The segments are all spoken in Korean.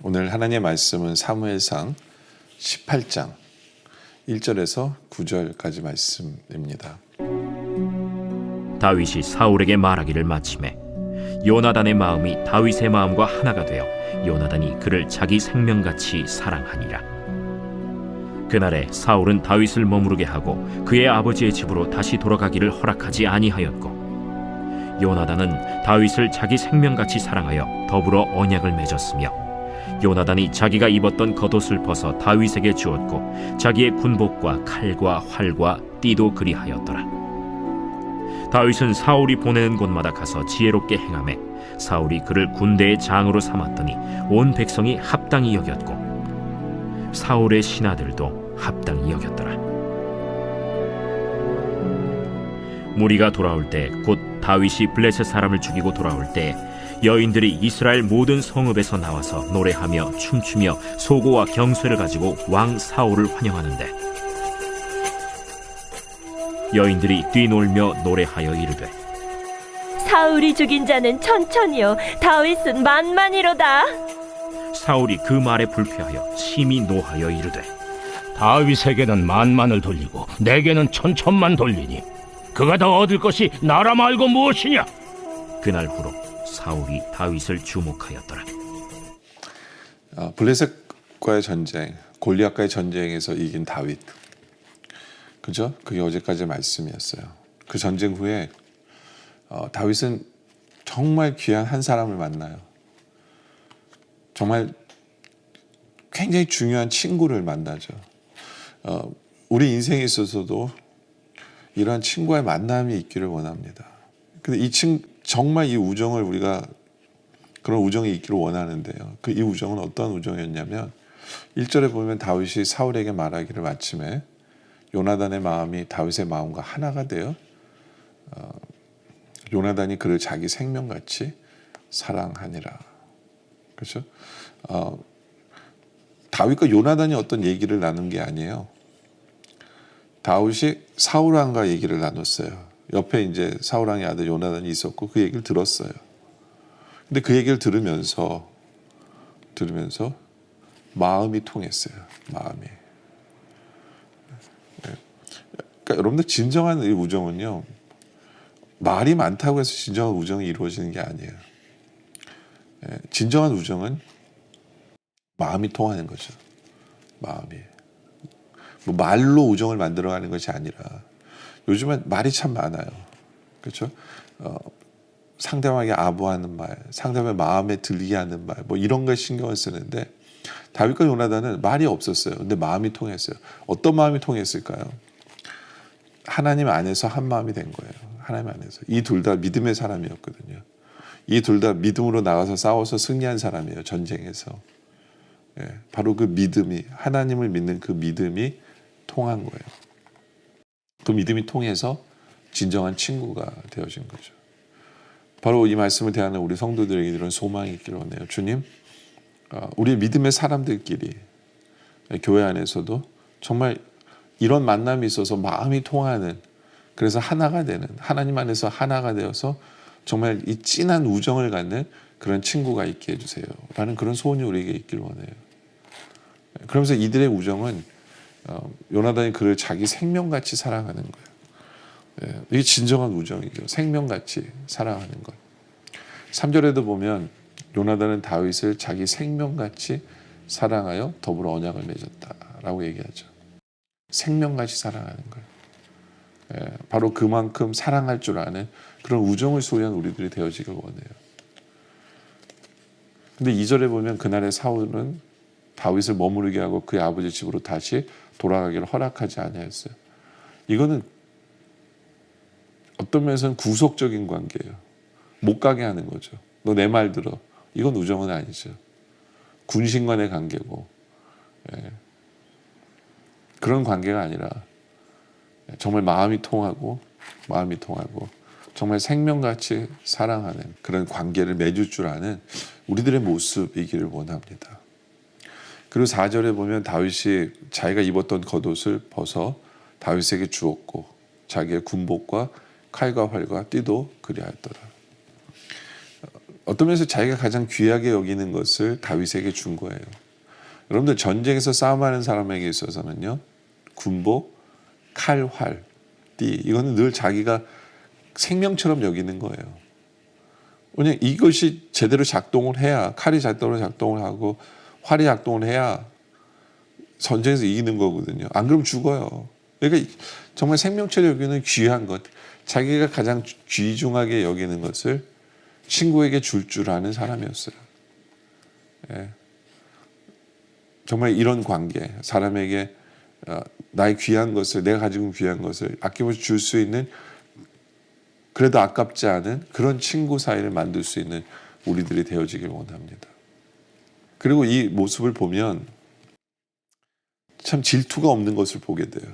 오늘 하나님의 말씀은 사무엘상 18장 1절에서 9절까지 말씀입니다. 다윗이 사울에게 말하기를 마치매 요나단의 마음이 다윗의 마음과 하나가 되어 요나단이 그를 자기 생명같이 사랑하니라. 그날에 사울은 다윗을 머무르게 하고 그의 아버지의 집으로 다시 돌아가기를 허락하지 아니하였고, 요나단은 다윗을 자기 생명같이 사랑하여 더불어 언약을 맺었으며, 요나단이 자기가 입었던 겉옷을 벗어 다윗에게 주었고 자기의 군복과 칼과 활과 띠도 그리하였더라. 다윗은 사울이 보내는 곳마다 가서 지혜롭게 행하매 사울이 그를 군대의 장으로 삼았더니 온 백성이 합당히 여겼고 사울의 신하들도 합당히 여겼더라. 무리가 돌아올 때 곧 다윗이 블레셋 사람을 죽이고 돌아올 때 여인들이 이스라엘 모든 성읍에서 나와서 노래하며 춤추며 소고와 경쇠를 가지고 왕 사울을 환영하는데, 여인들이 뛰놀며 노래하여 이르되 사울이 죽인 자는 천천히요 다윗은 만만이로다. 사울이 그 말에 불쾌하여 심히 노하여 이르되 다윗에게는 만만을 돌리고 내게는 천천만 돌리니 그가 더 얻을 것이 나라 말고 무엇이냐? 그날 후로 사울이 다윗을 주목하였더라. 블레셋과의 전쟁, 골리앗과의 전쟁에서 이긴 다윗, 그죠? 그게 어제까지 말씀이었어요. 그 전쟁 후에 다윗은 정말 귀한 한 사람을 만나요. 정말 굉장히 중요한 친구를 만나죠. 우리 인생에 있어서도 이러한 친구와의 만남이 있기를 원합니다. 근데 정말 이 우정을 우리가 그런 우정이 있기를 원하는데요. 이 우정은 어떤 우정이었냐면 1절에 보면 다윗이 사울에게 말하기를 마침에 요나단의 마음이 다윗의 마음과 하나가 되어 요나단이 그를 자기 생명같이 사랑하니라. 그렇죠? 다윗과 요나단이 어떤 얘기를 나눈 게 아니에요. 다윗이 사울왕과 얘기를 나눴어요. 옆에 이제 사울 왕의 아들 요나단이 있었고 그 얘기를 들었어요. 근데 그 얘기를 들으면서 마음이 통했어요. 마음이. 그러니까 여러분들 진정한 이 우정은요, 말이 많다고 해서 진정한 우정이 이루어지는 게 아니에요. 진정한 우정은 마음이 통하는 거죠. 마음이. 뭐 말로 우정을 만들어가는 것이 아니라, 요즘은 말이 참 많아요. 그렇죠? 상대방에게 아부하는 말, 상대방의 마음에 들리게 하는 말, 뭐 이런 거에 신경을 쓰는데, 다윗과 요나단은 말이 없었어요. 근데 마음이 통했어요. 어떤 마음이 통했을까요? 하나님 안에서 한 마음이 된 거예요. 하나님 안에서. 이 둘 다 믿음의 사람이었거든요. 이 둘 다 믿음으로 나가서 싸워서 승리한 사람이에요. 전쟁에서. 바로 그 믿음이, 하나님을 믿는 그 믿음이 통한 거예요. 그 믿음이 통해서 진정한 친구가 되어진 거죠. 바로 이 말씀을 대하는 우리 성도들에게 이런 소망이 있기를 원해요. 주님, 우리 믿음의 사람들끼리 교회 안에서도 정말 이런 만남이 있어서 마음이 통하는, 그래서 하나가 되는, 하나님 안에서 하나가 되어서 정말 이 진한 우정을 갖는 그런 친구가 있게 해주세요 라는 그런 소원이 우리에게 있기를 원해요. 그러면서 이들의 우정은 요나단이 그를 자기 생명같이 사랑하는 거예요. 이게 진정한 우정이죠. 생명같이 사랑하는 것. 3절에도 보면 요나단은 다윗을 자기 생명같이 사랑하여 더불어 언약을 맺었다라고 얘기하죠. 생명같이 사랑하는 거예요. 바로 그만큼 사랑할 줄 아는 그런 우정을 소유한 우리들이 되어지길 원해요. 근데 2절에 보면 그날의 사울은 다윗을 머무르게 하고 그의 아버지 집으로 다시 돌아가기를 허락하지 아니하였어요. 이거는 어떤 면에서는 구속적인 관계예요. 못 가게 하는 거죠. 너 내 말 들어. 이건 우정은 아니죠. 군신 간의 관계고, 그런 관계가 아니라 정말 마음이 통하고 정말 생명같이 사랑하는 그런 관계를 맺을 줄 아는 우리들의 모습이기를 원합니다. 그리고 4절에 보면 다윗이 자기가 입었던 겉옷을 벗어 다윗에게 주었고 자기의 군복과 칼과 활과 띠도 그리하였더라. 어떤 면에서 자기가 가장 귀하게 여기는 것을 다윗에게 준 거예요. 여러분들 전쟁에서 싸움하는 사람에게 있어서는요, 군복, 칼, 활, 띠, 이거는 늘 자기가 생명처럼 여기는 거예요. 왜냐하면 이것이 제대로 작동을 해야, 칼이 제대로 작동을 하고 활이 작동을 해야 전쟁에서 이기는 거거든요. 안 그러면 죽어요. 그러니까 정말 생명처럼 여기는 귀한 것, 자기가 가장 귀중하게 여기는 것을 친구에게 줄 아는 사람이었어요. 정말 이런 관계, 사람에게 나의 귀한 것을, 내가 가지고 있는 귀한 것을 아낌없이 줄 수 있는, 그래도 아깝지 않은 그런 친구 사이를 만들 수 있는 우리들이 되어지길 원합니다. 그리고 이 모습을 보면 참 질투가 없는 것을 보게 돼요.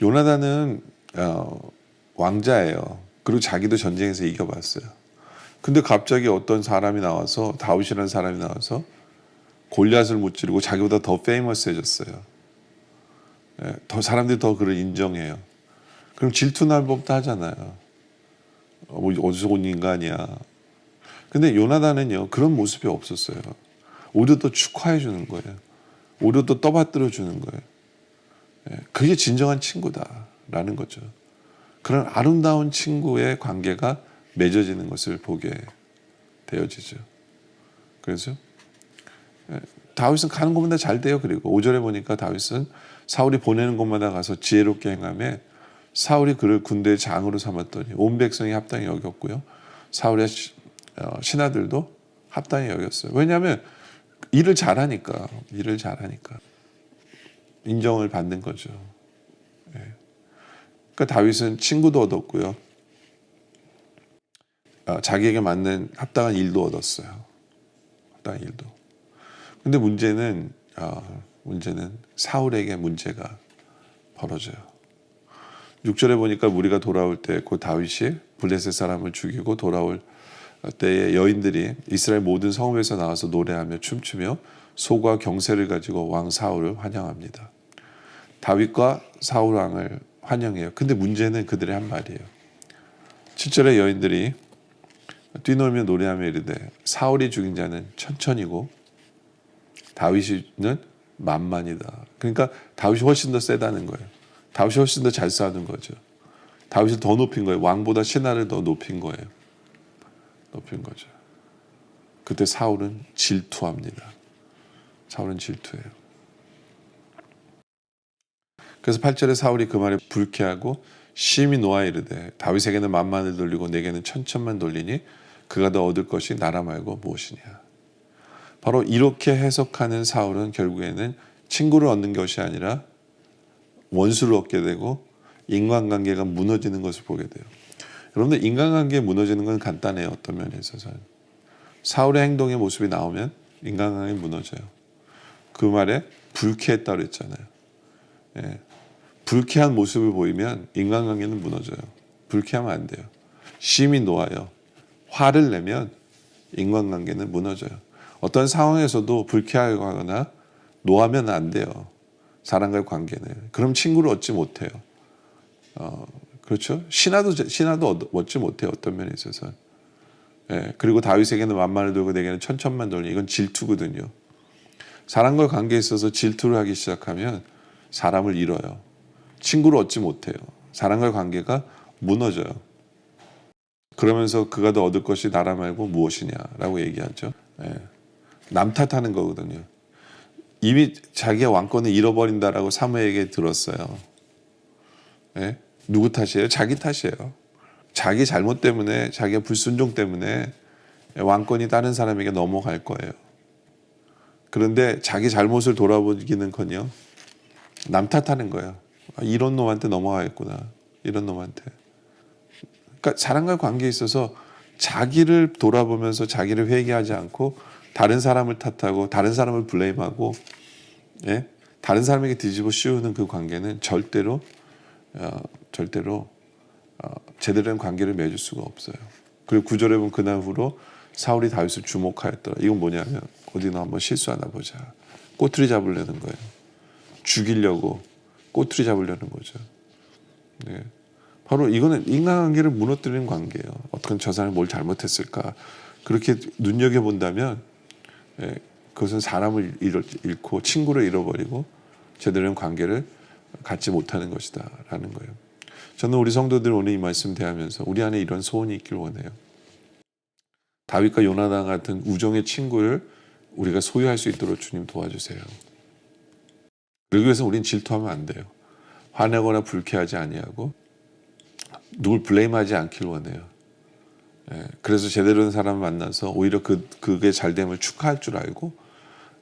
요나단은 왕자예요. 그리고 자기도 전쟁에서 이겨봤어요. 근데 갑자기 어떤 사람이 나와서, 다윗이라는 사람이 나와서 골리앗을 무찌르고 자기보다 더 페이머스해졌어요. 더 사람들이 더 그를 인정해요. 그럼 질투날 법도 하잖아요. 어디서 온 인간이야. 근데 요나단은요, 그런 모습이 없었어요. 오히려 또 축하해 주는 거예요. 오히려 또 떠받들어 주는 거예요. 그게 진정한 친구다라는 거죠. 그런 아름다운 친구의 관계가 맺어지는 것을 보게 되어지죠. 그래서 다윗은 가는 곳마다 잘 돼요. 그리고 5절에 보니까 다윗은 사울이 보내는 곳마다 가서 지혜롭게 행하며 사울이 그를 군대의 장으로 삼았더니 온 백성이 합당히 여겼고요. 사울의 신하들도 합당히 여겼어요. 왜냐하면 일을 잘하니까 인정을 받는 거죠. 그러니까 다윗은 친구도 얻었고요. 자기에게 맞는 합당한 일도 얻었어요. 합당한 일도. 근데 문제는 사울에게 문제가 벌어져요. 6절에 보니까 무리가 돌아올 때 곧 다윗이 블레셋 사람을 죽이고 돌아올 때에 여인들이 이스라엘 모든 성읍에서 나와서 노래하며 춤추며 소과 경새를 가지고 왕 사울을 환영합니다. 다윗과 사울 왕을 환영해요. 근데 문제는 그들의 한 말이에요. 7절에 여인들이 뛰놀며 노래하며 이르되 사울이 죽인 자는 천천이고 다윗은 만만이다. 그러니까 다윗이 훨씬 더 세다는 거예요. 다윗이 훨씬 더 잘 싸우는 거죠. 다윗을 더 높인 거예요. 왕보다 신하를 더 높인 거예요. 높인 거죠. 그때 사울은 질투합니다. 사울은 질투해요. 그래서 8절에 사울이 그 말에 불쾌하고 심히 노하 이르되 다윗에게는 만만을 돌리고 내게는 천천만 돌리니 그가 더 얻을 것이 나라 말고 무엇이냐. 바로 이렇게 해석하는 사울은 결국에는 친구를 얻는 것이 아니라 원수를 얻게 되고 인간관계가 무너지는 것을 보게 돼요. 여러분들 인간관계 무너지는 건 간단해요. 어떤 면에 있어서는. 사울의 행동의 모습이 나오면 인간관계 무너져요. 그 말에 불쾌했다 그랬잖아요. 예. 불쾌한 모습을 보이면 인간관계는 무너져요. 불쾌하면 안 돼요. 심히 놓아요. 화를 내면 인간관계는 무너져요. 어떤 상황에서도 불쾌하거나 노하면 안 돼요. 사람과의 관계는. 그럼 친구를 얻지 못해요. 그렇죠? 신하도 얻지 못해요. 어떤 면에 있어서. 예, 그리고 다윗에게는 만만을 돌고 내게는 천천만 돌리. 이건 질투거든요. 사람과의 관계에 있어서 질투를 하기 시작하면 사람을 잃어요. 친구를 얻지 못해요. 사람과의 관계가 무너져요. 그러면서 그가 더 얻을 것이 나라 말고 무엇이냐라고 얘기하죠. 예, 남 탓하는 거거든요. 이미 자기의 왕권을 잃어버린다라고 사무엘에게 들었어요. 예? 누구 탓이에요? 자기 탓이에요. 자기 잘못 때문에, 자기의 불순종 때문에 왕권이 다른 사람에게 넘어갈 거예요. 그런데 자기 잘못을 돌아보기는커녕 남 탓하는 거예요. 이런 놈한테 넘어가겠구나. 이런 놈한테. 그러니까 사람과 관계에 있어서 자기를 돌아보면서 자기를 회개하지 않고 다른 사람을 탓하고 다른 사람을 블레임하고, 예? 다른 사람에게 뒤집어 씌우는 그 관계는 절대로 제대로 된 관계를 맺을 수가 없어요. 그리고 9절에 보면 그날 후로 사울이 다윗을 주목하였더라. 이건 뭐냐면 어디 너 한번 실수하나 보자. 꼬투리 잡으려는 거예요. 죽이려고 꼬투리 잡으려는 거죠. 네. 바로 이거는 인간관계를 무너뜨리는 관계예요. 어떻게 저 사람이 뭘 잘못했을까. 그렇게 눈여겨본다면, 예, 그것은 사람을 잃고 친구를 잃어버리고 제대로 된 관계를 갖지 못하는 것이다 라는 거예요. 저는 우리 성도들 오늘 이 말씀 대하면서 우리 안에 이런 소원이 있길 원해요. 다윗과 요나단 같은 우정의 친구를 우리가 소유할 수 있도록 주님 도와주세요. 그러기 위해서 우린 질투하면 안 돼요. 화내거나 불쾌하지 아니하고 누굴 블레임하지 않길 원해요. 예, 그래서 제대로 된 사람을 만나서 오히려 그게 잘됨을 축하할 줄 알고,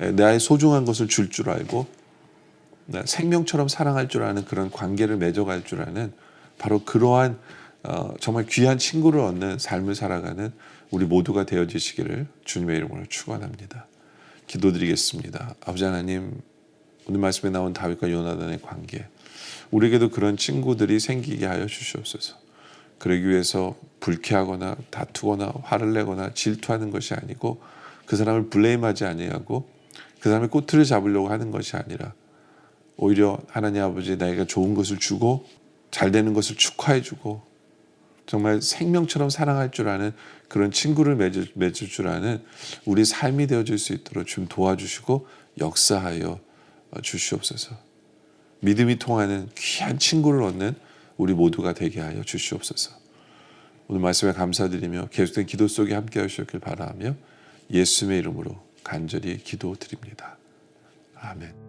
예, 나의 소중한 것을 줄 줄 알고, 생명처럼 사랑할 줄 아는 그런 관계를 맺어갈 줄 아는 바로 그러한 정말 귀한 친구를 얻는 삶을 살아가는 우리 모두가 되어지시기를 주님의 이름으로 축원합니다. 기도드리겠습니다. 아버지 하나님, 오늘 말씀에 나온 다윗과 요나단의 관계, 우리에게도 그런 친구들이 생기게 하여 주시옵소서. 그러기 위해서 불쾌하거나 다투거나 화를 내거나 질투하는 것이 아니고 그 사람을 블레임하지 아니하고 그 사람의 꼬투리를 잡으려고 하는 것이 아니라 오히려 하나님 아버지 나에게 좋은 것을 주고 잘 되는 것을 축하해주고 정말 생명처럼 사랑할 줄 아는 그런 친구를 맺을 줄 아는 우리 삶이 되어질 수 있도록 좀 도와주시고 역사하여 주시옵소서. 믿음이 통하는 귀한 친구를 얻는 우리 모두가 되게 하여 주시옵소서. 오늘 말씀에 감사드리며 계속된 기도 속에 함께 하시길 바라며 예수님의 이름으로 간절히 기도드립니다. 아멘.